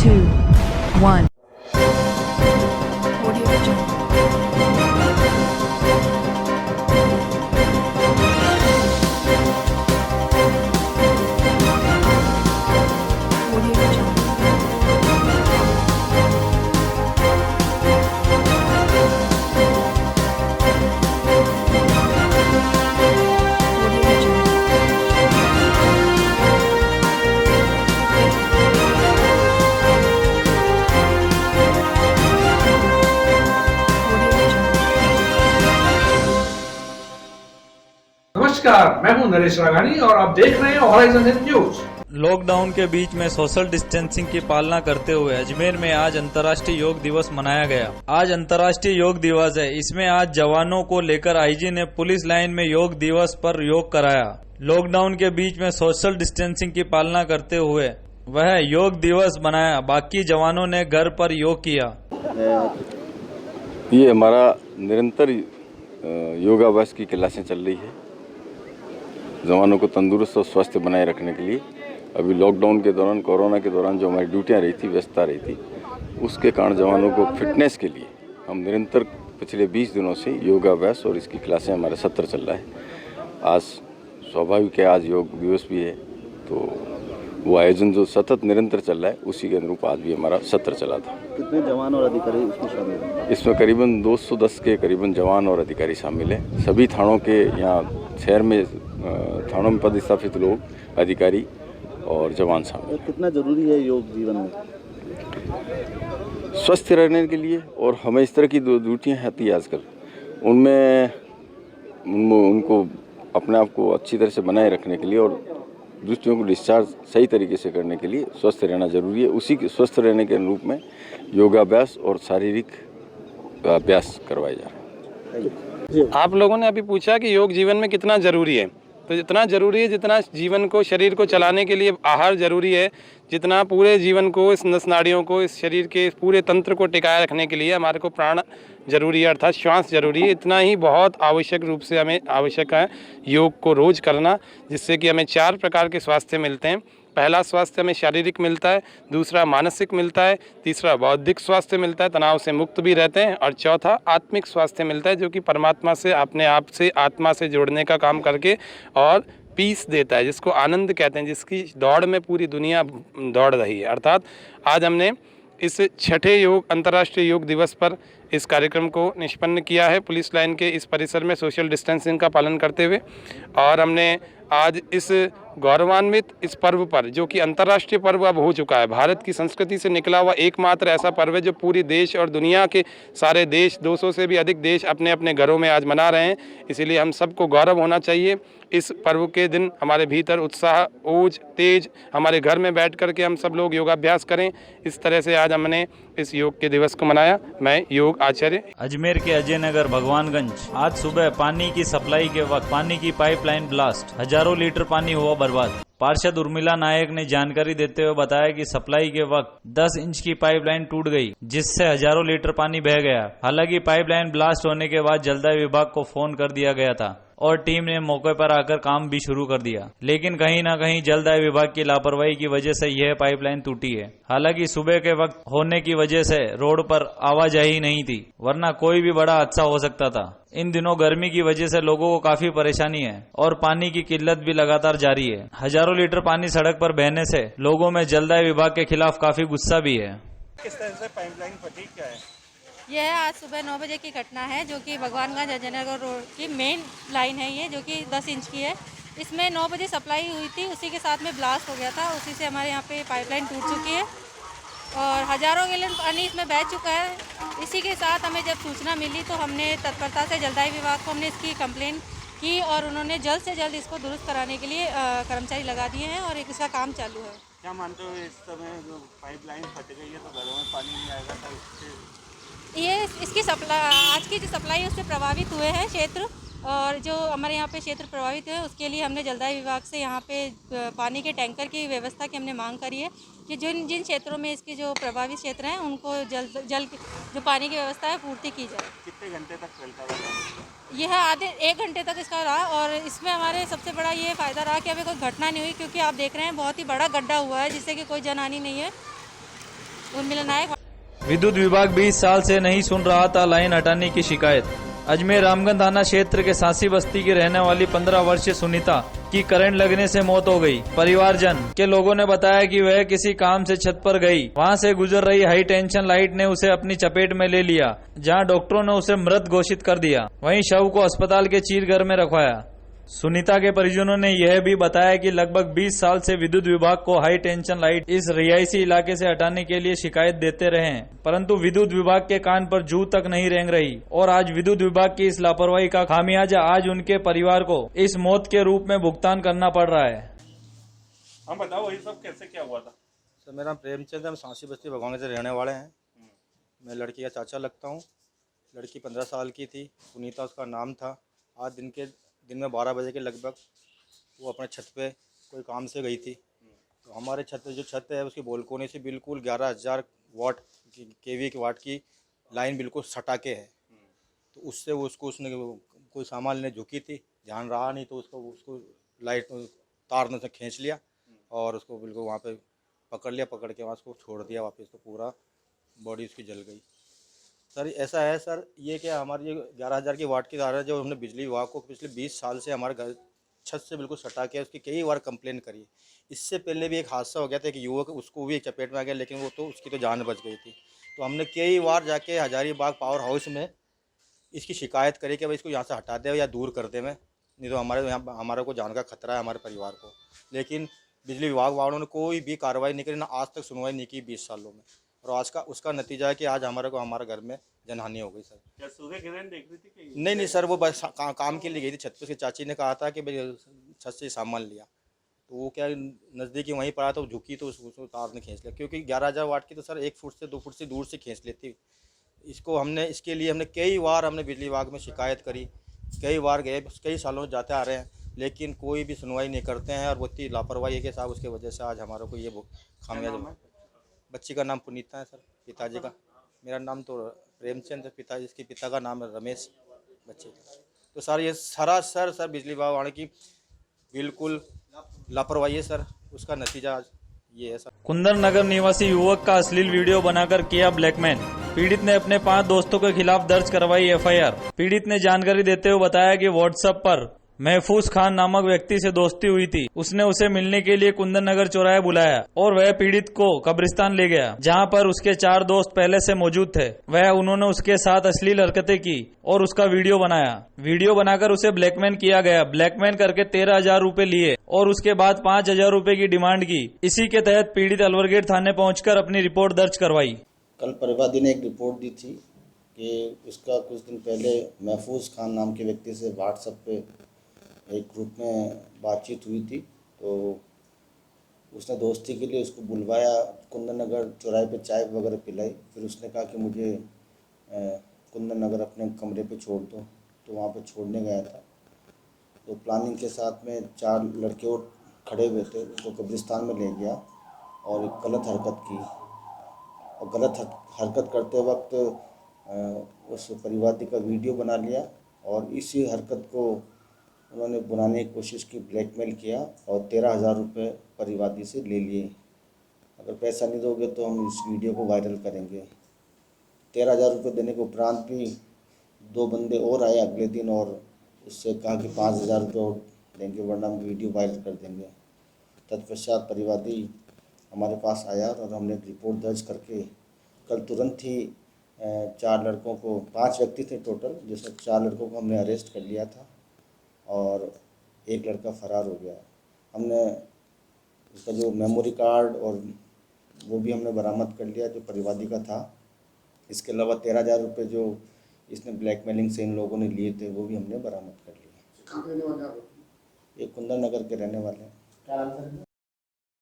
2, 1. Audio Jungle. Audio Jungle. Audio Jungle. Audio Jungle. नमस्कार, मैं हूं नरेश राघानी और आप देख रहे हैं हॉराइजन न्यूज। लॉकडाउन के बीच में सोशल डिस्टेंसिंग की पालना करते हुए अजमेर में आज अंतर्राष्ट्रीय योग दिवस मनाया गया। आज अंतर्राष्ट्रीय योग दिवस है। इसमें आज जवानों को लेकर आईजी ने पुलिस लाइन में योग दिवस पर योग कराया। लॉकडाउन के बीच में सोशल डिस्टेंसिंग की पालना करते हुए वह योग दिवस मनाया। बाकी जवानों ने घर पर योग किया। ये हमारा निरंतर योगाभ्यास की क्लासें चल रही है जवानों को तंदुरुस्त और स्वस्थ बनाए रखने के लिए। अभी लॉकडाउन के दौरान, कोरोना के दौरान जो हमारी ड्यूटियां रही थी, व्यस्तता रही थी, उसके कारण जवानों को फिटनेस के लिए हम निरंतर पिछले 20 दिनों से योगाभ्यास और इसकी क्लासें हमारा सत्र चल रहा है। आज स्वाभाविक है, आज योग दिवस भी है, तो वो आयोजन जो सतत निरंतर चल रहा है उसी के अनुरूप आज भी हमारा सत्र चला था। कितने जवान और अधिकारी इसमें शामिल हैं? इसमें करीबन 210 के करीबन जवान और अधिकारी शामिल हैं। सभी थानों के यहाँ शहर में थानों में पदस्थापित लोग, अधिकारी और जवान शामिल हैं। कितना जरूरी है योग जीवन में? स्वस्थ रहने के लिए, और हमें इस तरह की ड्यूटियाँ आती है आजकल, उनमें उनको अपने आप को अच्छी तरह से बनाए रखने के लिए और दूसरों को डिस्चार्ज सही तरीके से करने के लिए स्वस्थ रहना जरूरी है। उसी के स्वस्थ रहने के अनुरूप में योगाभ्यास और शारीरिक अभ्यास करवाए जा रहे हैं। आप लोगों ने अभी पूछा कि योग जीवन में कितना ज़रूरी है, तो इतना ज़रूरी है जितना जीवन को, शरीर को चलाने के लिए आहार ज़रूरी है, जितना पूरे जीवन को, इस नस नाड़ियों को, इस शरीर के पूरे तंत्र को टिकाए रखने के लिए हमारे को प्राण जरूरी है, अर्थात श्वास जरूरी है। इतना ही बहुत आवश्यक रूप से हमें आवश्यक है योग को रोज़ करना, जिससे कि हमें 4 प्रकार के स्वास्थ्य मिलते हैं। पहला स्वास्थ्य हमें शारीरिक मिलता है, दूसरा मानसिक मिलता है, तीसरा बौद्धिक स्वास्थ्य मिलता है, तनाव से मुक्त भी रहते हैं, और चौथा आत्मिक स्वास्थ्य मिलता है, जो कि परमात्मा से, अपने आप से, आत्मा से जोड़ने का काम करके और पीस देता है, जिसको आनंद कहते हैं, जिसकी दौड़ में पूरी दुनिया दौड़ रही है। अर्थात आज हमने इस छठे अंतर्राष्ट्रीय योग दिवस पर इस कार्यक्रम को निष्पन्न किया है पुलिस लाइन के इस परिसर में सोशल डिस्टेंसिंग का पालन करते हुए। और हमने आज इस गौरवान्वित इस पर्व पर, जो कि अंतर्राष्ट्रीय पर्व अब हो चुका है, भारत की संस्कृति से निकला हुआ एकमात्र ऐसा पर्व है जो पूरी देश और दुनिया के सारे देश, 200 से भी अधिक देश अपने अपने घरों में आज मना रहे हैं। इसीलिए हम सबको गौरव होना चाहिए। इस पर्व के दिन हमारे भीतर उत्साह, ओज, तेज, हमारे घर में बैठ कर के हम सब लोग योगाभ्यास करें। इस तरह से आज हमने इस योग के दिवस को मनाया। मैं योग आचार्य, अजमेर के अजय नगर भगवानगंज। आज सुबह पानी की सप्लाई के वक्त पानी की पाइपलाइन ब्लास्ट, हजारों लीटर पानी हुआ बर्बाद। पार्षद उर्मिला नायक ने जानकारी देते हुए बताया कि सप्लाई के वक्त 10 इंच की पाइपलाइन टूट गई, जिससे हजारों लीटर पानी बह गया। हालांकि पाइपलाइन ब्लास्ट होने के बाद जलदाय विभाग को फोन कर दिया गया था और टीम ने मौके पर आकर काम भी शुरू कर दिया, लेकिन कहीं न कहीं जलदाय विभाग की लापरवाही की वजह से यह पाइपलाइन टूटी है। हालांकि सुबह के वक्त होने की वजह से रोड पर आवाजाही नहीं थी, वरना कोई भी बड़ा हादसा हो सकता था। इन दिनों गर्मी की वजह से लोगों को काफी परेशानी है और पानी की किल्लत भी लगातार जारी है। हजारों लीटर पानी सड़क पर बहने से लोगों में जलदाय विभाग के खिलाफ काफी गुस्सा भी है। किस तरह से पाइपलाइन फटी, क्या है? यह आज सुबह 9 बजे की घटना है, जो कि भगवानगंज अजय नगर रोड की मेन लाइन है ये, जो कि 10 इंच की है। इसमें 9 बजे सप्लाई हुई थी, उसी के साथ में ब्लास्ट हो गया था। उसी से हमारे यहाँ पे पाइपलाइन टूट चुकी है और हजारों गैलन पानी इसमें बह चुका है। इसी के साथ हमें जब सूचना मिली तो हमने तत्परता से जलदाय विभाग को हमने इसकी कंप्लेन की और उन्होंने जल्द से जल्द इसको दुरुस्त कराने के लिए कर्मचारी लगा दिए हैं और इसका काम चालू है। क्या मानते हो इस समय जो पाइपलाइन फट गई है तो घरों में पानी नहीं आएगा, तो इसकी आज की जो सप्लाई है उससे प्रभावित हुए हैं क्षेत्र, और जो हमारे यहाँ पे क्षेत्र प्रभावित है उसके लिए हमने जलदाय विभाग से यहाँ पे पानी के टैंकर की व्यवस्था की हमने मांग करी है कि जिन क्षेत्रों में इसके जो प्रभावित क्षेत्र हैं उनको जल जो पानी की व्यवस्था है पूर्ति की जाए। कितने घंटे तक चलता रहा? यह आधे 1 घंटे तक इसका रहा और इसमें हमारे सबसे बड़ा ये फ़ायदा रहा कि अभी कोई घटना नहीं हुई, क्योंकि आप देख रहे हैं बहुत ही बड़ा गड्ढा हुआ है जिससे कि कोई जनहानि नहीं है। उर्मिला नायक। विद्युत विभाग 20 साल से नहीं सुन रहा था लाइन हटाने की शिकायत। अजमेर रामगंज थाना क्षेत्र के सांसी बस्ती की रहने वाली 15 वर्षीय सुनीता की करंट लगने से मौत हो गई। परिवारजन के लोगों ने बताया कि वह किसी काम से छत पर गई, वहां से गुजर रही हाई टेंशन लाइट ने उसे अपनी चपेट में ले लिया, जहां डॉक्टरों ने उसे मृत घोषित कर दिया। वहीं शव को अस्पताल के चीरघर में रखवाया। सुनीता के परिजनों ने यह भी बताया कि लगभग 20 साल से विद्युत विभाग को हाई टेंशन लाइट इस रिहायशी इलाके से हटाने के लिए शिकायत देते रहे हैं, परंतु विद्युत विभाग के कान पर जू तक नहीं रेंग रही और आज विद्युत विभाग की इस लापरवाही का खामियाजा आज उनके परिवार को इस मौत के रूप में भुगतान करना पड़ रहा है। हम बताओ ये सब कैसे क्या हुआ था? सर मेरा नाम प्रेमचंद है, हम सांसी बस्ती भगवान से रहने वाले हैं। मैं लड़की का चाचा लगता हूँ। लड़की 15 साल की थी, सुनीता उसका नाम था। आज दिन में 12 बजे के लगभग वो अपने छत पे कोई काम से गई थी। तो हमारे छत पे जो छत है उसकी बालकोनी से बिल्कुल 11,000 वाट केवी की वाट की लाइन बिल्कुल सटा के है। तो उससे उसने कोई सामान लेने झुकी थी, ध्यान रहा नहीं, तो उसको लाइट तार ने से खींच लिया और उसको बिल्कुल वहाँ पे पकड़ लिया। पकड़ के वहाँ उसको छोड़ दिया वापस, तो पूरा बॉडी उसकी जल गई। सर ऐसा है सर, ये क्या हमारी 11,000 की वाट की तार है जो हमने बिजली विभाग को पिछले 20 साल से हमारे घर छत से बिल्कुल सटा के उसकी कई बार कंप्लेन करी। इससे पहले भी एक हादसा हो गया था, एक युवक उसको भी एक चपेट में आ गया, लेकिन वो तो उसकी तो जान बच गई थी। तो हमने कई बार जाके हजारीबाग पावर हाउस में इसकी शिकायत करी कि भाई इसको यहाँ से हटा दे या दूर कर दे, में नहीं तो हमारे को जान का खतरा है हमारे परिवार को। लेकिन बिजली विभाग वालों ने कोई भी कार्रवाई नहीं करी, ना आज तक सुनवाई नहीं की 20 सालों में। और आज का उसका नतीजा है कि आज हमारे घर में जनहानि हो गई। सर क्या सुबह किरण देख रही थी कि नहीं सर, वो बस काम के लिए गई थी छत पे। उसकी चाची ने कहा था कि भाई छत से सामान लिया, तो वो क्या नज़दीकी वहीं पड़ा, तो झुकी तो उसको तार ने खींच लिया। क्योंकि 11,000 वाट की तो सर 1 फुट से 2 फुट से दूर से खींच लेती। इसके लिए हमने कई बार बिजली विभाग में शिकायत करी, कई बार गए, कई सालों से जाते आ रहे हैं, लेकिन कोई भी सुनवाई नहीं करते हैं। और बहुत ही लापरवाही है कि साहब उसकी वजह से आज हमारे को ये खामियाजा। बच्ची का नाम पुनीता है सर, पिताजी का मेरा नाम तो प्रेमचंद है, पिताजी इसके पिता का नाम है रमेश बच्चे का। तो सर ये सरासर सर बिजली विभाग वाले की बिल्कुल लापरवाही है सर, उसका नतीजा आज ये है सर। कुंदन नगर निवासी युवक का अश्लील वीडियो बनाकर किया ब्लैकमेल। पीड़ित ने अपने 5 दोस्तों के खिलाफ दर्ज करवाई एफआईआर। पीड़ित ने जानकारी देते हुए बताया कि व्हाट्सएप पर महफूज खान नामक व्यक्ति से दोस्ती हुई थी। उसने उसे मिलने के लिए कुंदन नगर चौराहे बुलाया और वह पीड़ित को कब्रिस्तान ले गया, जहां पर उसके 4 दोस्त पहले से मौजूद थे। उन्होंने उसके साथ अश्लील हरकतें की और उसका वीडियो बनाया। वीडियो बनाकर उसे ब्लैकमेल किया गया। ब्लैकमेल करके 13,000 रूपए लिए और उसके बाद 5,000 रूपए की डिमांड की। इसी के तहत पीड़ित अलवरगेट थाने पहुंचकर अपनी रिपोर्ट दर्ज करवाई। कल परिवादी ने एक रिपोर्ट दी थी कि उसका कुछ दिन पहले महफूज खान नाम के व्यक्ति से व्हाट्सएप पे एक ग्रुप में बातचीत हुई थी। तो उसने दोस्ती के लिए उसको बुलवाया, कुंदन नगर चौराहे पे चाय वगैरह पिलाई। फिर उसने कहा कि मुझे कुंदन नगर अपने कमरे पे छोड़ दो, तो वहाँ पे छोड़ने गया था। तो प्लानिंग के साथ में 4 लड़के और खड़े हुए थे, उसको कब्रिस्तान में ले गया और एक गलत हरकत की। और गलत हरकत करते वक्त उस परिवादी का वीडियो बना लिया और इसी हरकत को उन्होंने बनाने की कोशिश की, ब्लैकमेल किया और 13,000 रुपये परिवादी से ले लिए। अगर पैसा नहीं दोगे तो हम इस वीडियो को वायरल करेंगे। 13,000 रुपये देने के उपरांत भी 2 बंदे और आए अगले दिन और उससे कहा कि 5,000 रुपये और देंगे वरना हम वीडियो वायरल कर देंगे। तत्पश्चात परिवादी हमारे पास आया और हमने एक रिपोर्ट दर्ज करके कल तुरंत ही 4 लड़कों को, 5 व्यक्ति थे टोटल, जिसमें 4 लड़कों को हमने अरेस्ट कर लिया था और एक लड़का फरार हो गया। हमने उसका जो मेमोरी कार्ड और वो भी हमने बरामद कर लिया जो परिवादी का था। इसके अलावा 13,000 रुपये जो इसने ब्लैकमेलिंग से इन लोगों ने लिए थे वो भी हमने बरामद कर लिए। ये कुंदन नगर के रहने वाले हैं।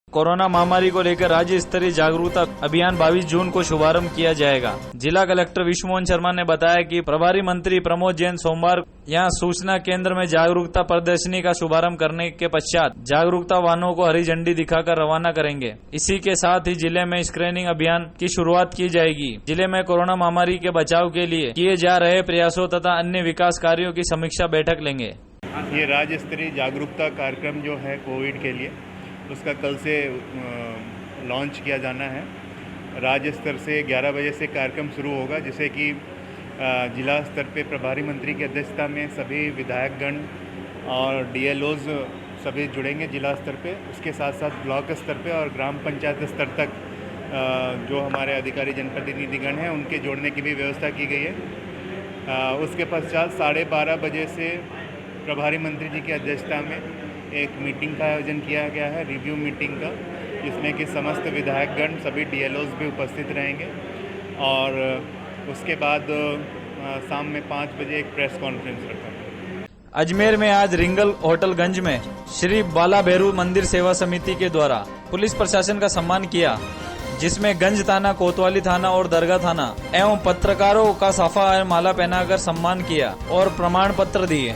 कोरोना महामारी को लेकर राज्य स्तरीय जागरूकता अभियान 22 जून को शुभारंभ किया जाएगा। जिला कलेक्टर विश्वमोहन शर्मा ने बताया कि प्रभारी मंत्री प्रमोद जैन सोमवार यहां सूचना केंद्र में जागरूकता प्रदर्शनी का शुभारंभ करने के पश्चात जागरूकता वाहनों को हरी झंडी दिखाकर रवाना करेंगे। इसी के साथ ही जिले में स्क्रीनिंग अभियान की शुरुआत की जाएगी। जिले में कोरोना महामारी के बचाव के लिए किए जा रहे प्रयासों तथा अन्य विकास कार्यों की समीक्षा बैठक लेंगे। ये राज्य स्तरीय जागरूकता कार्यक्रम जो है कोविड के लिए, उसका कल से लॉन्च किया जाना है राज्य स्तर से 11 बजे से कार्यक्रम शुरू होगा, जिसे कि जिला स्तर पे प्रभारी मंत्री की अध्यक्षता में सभी विधायकगण और DLOs सभी जुड़ेंगे जिला स्तर पे। उसके साथ साथ ब्लॉक स्तर पे और ग्राम पंचायत स्तर तक जो हमारे अधिकारी जनप्रतिनिधिगण हैं उनके जोड़ने की भी व्यवस्था की गई है। उसके पश्चात 12:30 बजे से प्रभारी मंत्री जी की अध्यक्षता में एक मीटिंग का आयोजन किया गया है, रिव्यू मीटिंग का, जिसमें कि समस्त विधायकगण सभी DLOs भी उपस्थित रहेंगे। और उसके बाद शाम में 5 बजे एक प्रेस कॉन्फ्रेंस रखा है। अजमेर में आज रिंगल होटलगंज में श्री बाला भैरू मंदिर सेवा समिति के द्वारा पुलिस प्रशासन का सम्मान किया, जिसमें गंज थाना, कोतवाली थाना और दरगाह थाना एवं पत्रकारों का साफा और माला पहनाकर सम्मान किया और प्रमाण पत्र दिए।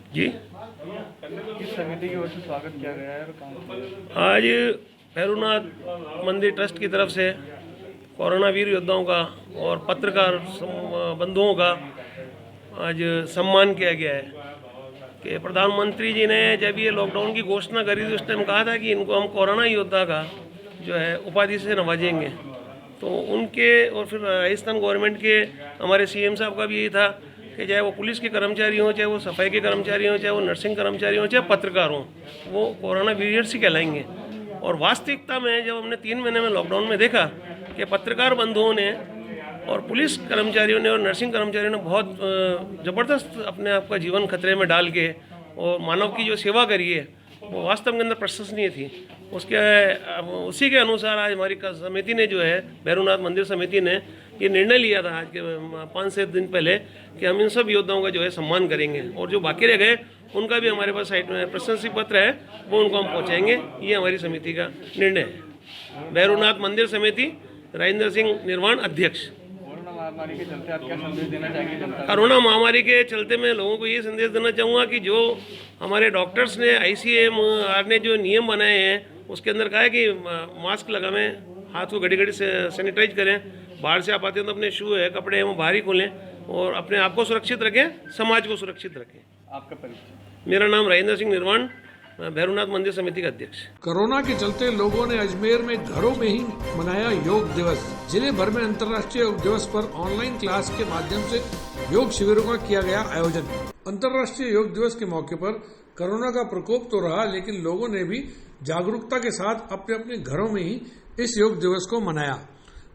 जी, किस समिति की ओर से स्वागत किया गया है और कहाँ आज भैरूनाथ मंदिर ट्रस्ट की तरफ से कोरोना वीर योद्धाओं का और पत्रकार बंधुओं का आज सम्मान किया गया है कि प्रधानमंत्री जी ने जब ये लॉकडाउन की घोषणा करी थी उस टाइम कहा था कि इनको हम कोरोना योद्धा का जो है उपाधि से नवाजेंगे। तो उनके और फिर राजस्थान गवर्नमेंट के हमारे CM साहब का भी यही था कि चाहे वो पुलिस के कर्मचारी हों, चाहे वो सफाई के कर्मचारी हों, चाहे वो नर्सिंग कर्मचारी हों, चाहे पत्रकार हों, वो कोरोना वॉरियर्स ही कहलाएंगे। और वास्तविकता में जब हमने 3 महीने में लॉकडाउन में देखा कि पत्रकार बंधुओं ने और पुलिस कर्मचारियों ने और नर्सिंग कर्मचारियों ने बहुत ज़बरदस्त अपने आप का जीवन खतरे में डाल के और मानव की जो सेवा करी है वो वास्तव के अंदर प्रशंसनीय थी। उसी के अनुसार आज हमारी समिति ने जो है भैरूनाथ मंदिर समिति ने ये निर्णय लिया था आज के 5 से दिन पहले कि हम इन सब योद्धाओं का जो है सम्मान करेंगे और जो बाकी रह गए उनका भी हमारे पास साइट में प्रशंसा पत्र है, वो उनको हम पहुँचाएंगे। ये हमारी समिति का निर्णय है। भैरूनाथ मंदिर समिति, राजेंद्र सिंह निर्वाण, अध्यक्ष। कोरोना महामारी के चलते आप क्या संदेश देना चाहेंगे जनता को? कोरोना महामारी के चलते मैं लोगों को ये संदेश देना चाहूँगा कि जो हमारे डॉक्टर्स ने ICMR ने जो नियम बनाए हैं उसके अंदर कहा है कि मास्क लगाएं, हाथ को घड़ी घड़ी से सैनिटाइज करें, बाहर से आप आते हैं तो अपने शू है, कपड़े हैं वो बाहर ही खोलें और अपने आप को सुरक्षित रखें, समाज को सुरक्षित रखें। आपका परिचय? मेरा नाम राजेंद्र सिंह निर्वाण, भैरूनाथ मंदिर समिति का अध्यक्ष। कोरोना के चलते लोगों ने अजमेर में घरों में ही मनाया योग दिवस। जिले भर में अंतर्राष्ट्रीय योग दिवस पर ऑनलाइन क्लास के माध्यम से योग शिविरों का किया गया आयोजन। अंतर्राष्ट्रीय योग दिवस के मौके पर कोरोना का प्रकोप तो रहा, लेकिन लोगों ने भी जागरूकता के साथ अपने अपने घरों में ही इस योग दिवस को मनाया।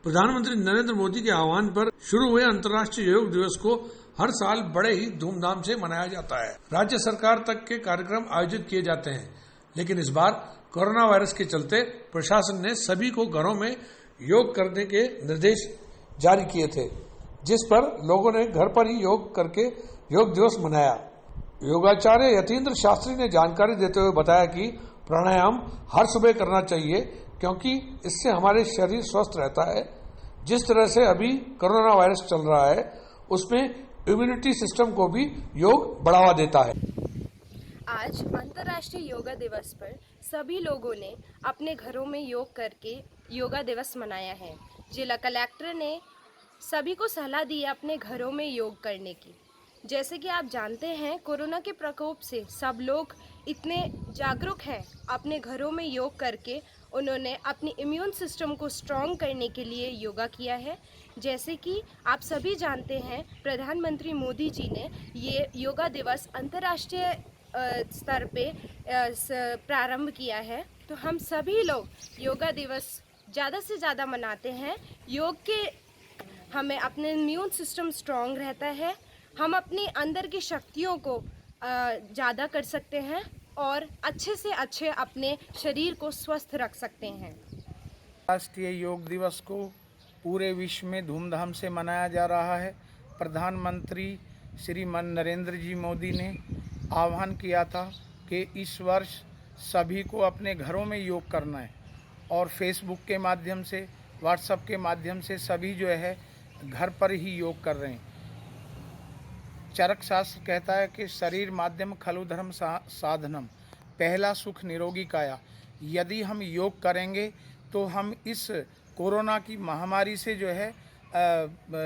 प्रधानमंत्री नरेंद्र मोदी के आह्वान पर शुरू हुए अंतर्राष्ट्रीय योग दिवस को हर साल बड़े ही धूमधाम से मनाया जाता है। राज्य सरकार तक के कार्यक्रम आयोजित किए जाते हैं, लेकिन इस बार कोरोना वायरस के चलते प्रशासन ने सभी को घरों में योग करने के निर्देश जारी किए थे, जिस पर लोगों ने घर पर ही योग करके योग दिवस मनाया। योगाचार्य यतीन्द्र शास्त्री ने जानकारी देते हुए बताया कि प्राणायाम हर सुबह करना चाहिए, क्योंकि इससे हमारे शरीर स्वस्थ रहता है। जिस तरह से अभी कोरोना वायरस चल रहा है उसमें इम्यूनिटी सिस्टम को भी योग बढ़ावा देता है। आज अंतर्राष्ट्रीय योगा दिवस पर सभी लोगों ने अपने घरों में योग करके योगा दिवस मनाया है। जिला कलेक्टर ने सभी को सलाह दी है अपने घरों में योग करने की। जैसे कि आप जानते हैं, कोरोना के प्रकोप से सब लोग इतने जागरूक हैं अपने घरों में योग करके उन्होंने अपनी इम्यून सिस्टम को स्ट्रॉन्ग करने के लिए योगा किया है। जैसे कि आप सभी जानते हैं, प्रधानमंत्री मोदी जी ने ये योगा दिवस अंतर्राष्ट्रीय स्तर पे प्रारंभ किया है। तो हम सभी लोग योगा दिवस ज़्यादा से ज़्यादा मनाते हैं। योग के हमें अपने इम्यून सिस्टम स्ट्रॉन्ग रहता है, हम अपने अंदर की शक्तियों को ज़्यादा कर सकते हैं और अच्छे से अच्छे अपने शरीर को स्वस्थ रख सकते हैं। राष्ट्रीय योग दिवस को पूरे विश्व में धूमधाम से मनाया जा रहा है। प्रधानमंत्री श्रीमान नरेंद्र जी मोदी ने आह्वान किया था कि इस वर्ष सभी को अपने घरों में योग करना है और फेसबुक के माध्यम से, व्हाट्सएप के माध्यम से सभी जो है घर पर ही योग कर रहे हैं। चरक शास्त्र कहता है कि शरीर माध्यम खलु धर्म साधनम, पहला सुख निरोगी काया। यदि हम योग करेंगे तो हम इस कोरोना की महामारी से जो है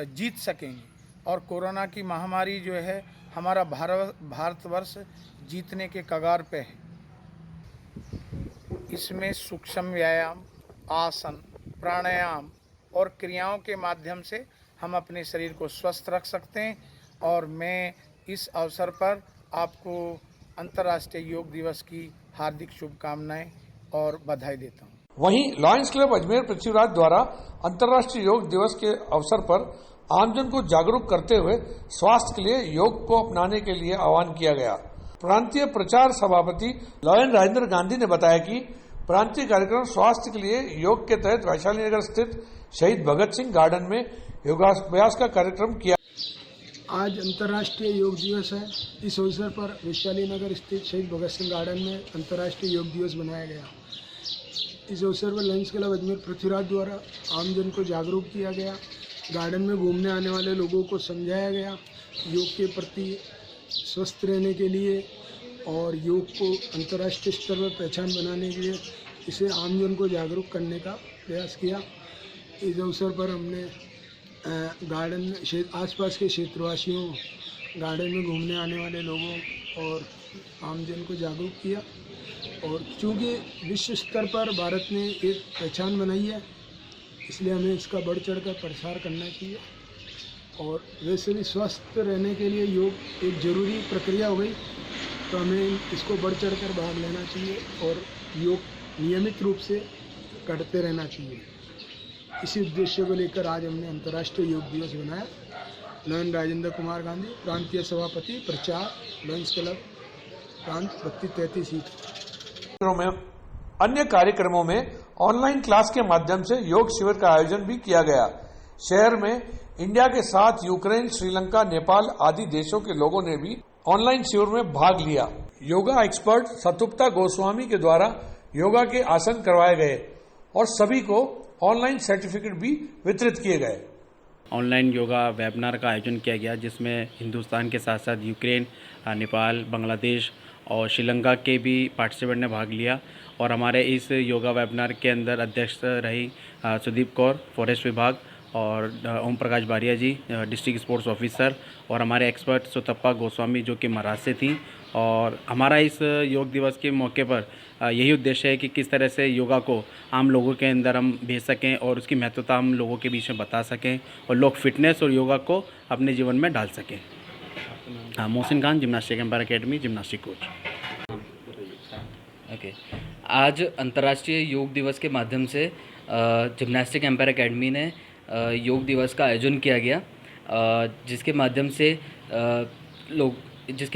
जीत सकेंगे और कोरोना की महामारी जो है हमारा भारतवर्ष जीतने के कगार पे है। इसमें सूक्ष्म व्यायाम, आसन, प्राणायाम और क्रियाओं के माध्यम से हम अपने शरीर को स्वस्थ रख सकते हैं और मैं इस अवसर पर आपको अंतर्राष्ट्रीय योग दिवस की हार्दिक शुभकामनाएं और बधाई देता हूं। वहीं लॉयंस क्लब अजमेर पृथ्वीराज द्वारा अंतर्राष्ट्रीय योग दिवस के अवसर पर आमजन को जागरूक करते हुए स्वास्थ्य के लिए योग को अपनाने के लिए आह्वान किया गया। प्रांतीय प्रचार सभापति लॉयन राजेंद्र गांधी ने बताया कि प्रांतीय कार्यक्रम स्वास्थ्य के लिए योग के तहत वैशाली नगर स्थित शहीद भगत सिंह गार्डन में योगाभ्यास का कार्यक्रम किया। आज अंतर्राष्ट्रीय योग दिवस है। इस अवसर पर वैशाली नगर स्थित शहीद भगत सिंह गार्डन में अंतर्राष्ट्रीय योग दिवस मनाया गया। इस अवसर पर लॉयंस क्लब अजमेर पृथ्वीराज द्वारा आमजन को जागरूक किया गया। गार्डन में घूमने आने वाले लोगों को समझाया गया योग के प्रति स्वस्थ रहने के लिए और योग को अंतर्राष्ट्रीय स्तर पर पहचान बनाने के लिए इसे आमजन को जागरूक करने का प्रयास किया। इस अवसर पर हमने गार्डन में आसपास के क्षेत्रवासियों, गार्डन में घूमने आने वाले लोगों और आमजन को जागरूक किया और चूँकि विश्व स्तर पर भारत ने एक पहचान बनाई है, इसलिए हमें इसका बढ़ चढ़ कर प्रसार करना चाहिए। और वैसे भी स्वस्थ रहने के लिए योग एक ज़रूरी प्रक्रिया हो गई, तो हमें इसको बढ़ चढ़ कर भाग लेना चाहिए और योग नियमित रूप से करते रहना चाहिए। इसी उद्देश्य को लेकर आज हमने अंतर्राष्ट्रीय योग दिवस मनाया। लॉयन राजेंद्र कुमार गांधी, प्रांतीय सभापति प्रचार, लॉयंस क्लब प्रांत 32-33 सीट। में अन्य कार्यक्रमों में ऑनलाइन क्लास के माध्यम से योग शिविर का आयोजन भी किया गया। शहर में इंडिया के साथ यूक्रेन, श्रीलंका, नेपाल आदि देशों के लोगों ने भी ऑनलाइन शिविर में भाग लिया। योगा एक्सपर्ट सतुप्ता गोस्वामी के द्वारा योगा के आसन करवाए गए और सभी को ऑनलाइन सर्टिफिकेट भी वितरित किए गए। ऑनलाइन योगा वेबिनार का आयोजन किया गया, जिसमें हिंदुस्तान के साथ साथ यूक्रेन, नेपाल, बांग्लादेश और श्रीलंका के भी पार्टिसिपेंट ने भाग लिया। और हमारे इस योगा वेबिनार के अंदर अध्यक्ष रही सुदीप कौर, फॉरेस्ट विभाग, और ओम प्रकाश बारिया जी, डिस्ट्रिक्ट स्पोर्ट्स ऑफिसर, और हमारे एक्सपर्ट सुतप्पा गोस्वामी जो कि महाराष्ट्र से थी। और हमारा इस योग दिवस के मौके पर यही उद्देश्य है कि किस तरह से योगा को आम लोगों के अंदर हम भेज सकें और उसकी महत्वता हम लोगों के बीच में बता सकें और लोग फिटनेस और योगा को अपने जीवन में डाल सकें। हाँ, Mohsin Khan, gymnastic empire academy, gymnastic coach. Okay, आज अंतर्राष्ट्रीय योग दिवस के माध्यम से जिम्नास्टिक एम्पायर अकेडमी ने योग दिवस का आयोजन किया गया, जिसके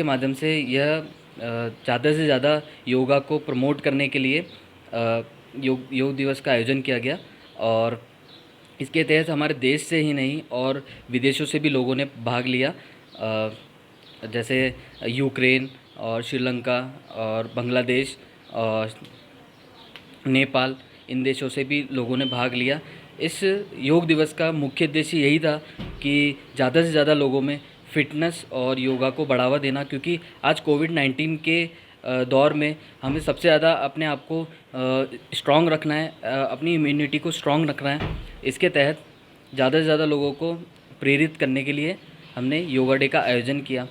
माध्यम से यह ज़्यादा से ज़्यादा योगा को प्रमोट करने के लिए योग दिवस का आयोजन किया गया। और इसके तहत हमारे देश से ही नहीं और विदेशों से भी लोगों ने भाग लिया, जैसे यूक्रेन और श्रीलंका और बांग्लादेश और नेपाल, इन देशों से भी लोगों ने भाग लिया। इस योग दिवस का मुख्य उद्देश्य यही था कि ज़्यादा से ज़्यादा लोगों में फिटनेस और योगा को बढ़ावा देना, क्योंकि आज कोविड-19 के दौर में हमें सबसे ज़्यादा अपने आप को स्ट्रॉन्ग रखना है, अपनी इम्यूनिटी को स्ट्रॉन्ग रखना है। इसके तहत ज़्यादा से ज़्यादा लोगों को प्रेरित करने के लिए हमने योगा डे का आयोजन किया।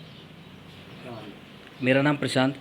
मेरा नाम प्रशांत।